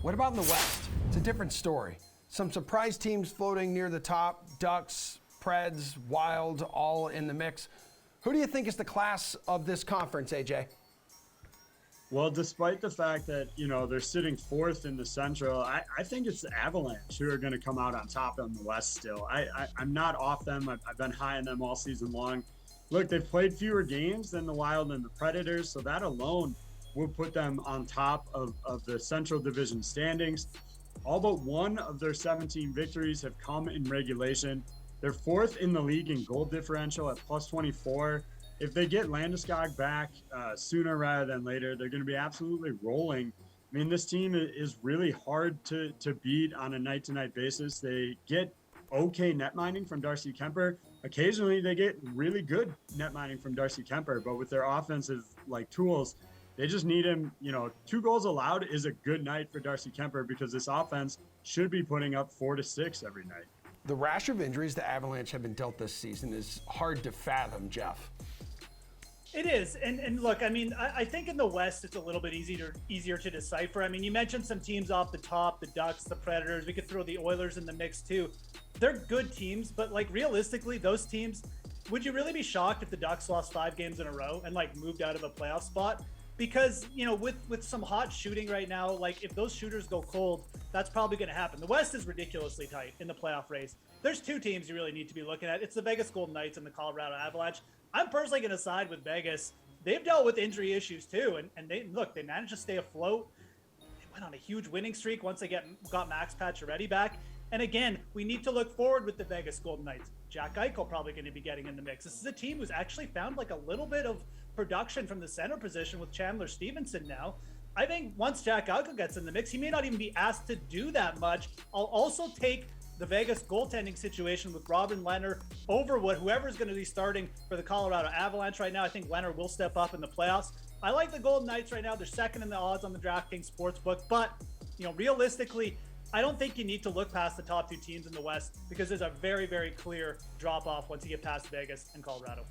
What about in the West? It's a different story. Some surprise teams floating near the top, Ducks, Preds, Wild, all in the mix. Who do you think is the class of this conference, AJ? Well, despite the fact that, they're sitting fourth in the Central, I think it's the Avalanche who are going to come out on top in the West still. I'm not off them. I've been high on them all season long. Look, they've played fewer games than the Wild and the Predators, so that alone will put them on top of the Central Division standings. All but one of their 17 victories have come in regulation. They're fourth in the league in goal differential at plus 24. If they get Landeskog back sooner rather than later, they're going to be absolutely rolling. I mean, this team is really hard to beat on a night-to-night basis. They get okay net mining from Darcy Kemper. Occasionally, they get really good net mining from Darcy Kemper, but with their offensive tools, they just need him. 2 goals allowed is a good night for Darcy Kemper because this offense should be putting up 4 to 6 every night. The rash of injuries the Avalanche have been dealt this season is hard to fathom, Geoff. It is. And look, I mean, I think in the West, it's a little bit easier to decipher. I mean, you mentioned some teams off the top, the Ducks, the Predators. We could throw the Oilers in the mix too. They're good teams, but realistically, those teams, would you really be shocked if the Ducks lost 5 games in a row and moved out of a playoff spot? Because, with some hot shooting right now, if those shooters go cold, that's probably going to happen. The West is ridiculously tight in the playoff race. There's 2 teams you really need to be looking at. It's the Vegas Golden Knights and the Colorado Avalanche. I'm personally going to side with Vegas. They've dealt with injury issues too, and they managed to stay afloat. They went on a huge winning streak once they got Max Pacioretty back. And again, we need to look forward with the Vegas Golden Knights. Jack Eichel probably going to be getting in the mix. This is a team who's actually found a little bit of production from the center position with Chandler Stevenson now. I think once Jack Eichel gets in the mix, he may not even be asked to do that much. I'll also take the Vegas goaltending situation with Robin Lehner over whoever's going to be starting for the Colorado Avalanche right now. I think Lehner will step up in the playoffs. I like the Golden Knights right now. They're second in the odds on the DraftKings Sportsbook, but realistically, I don't think you need to look past the top 2 teams in the West because there's a very, very clear drop-off once you get past Vegas and Colorado.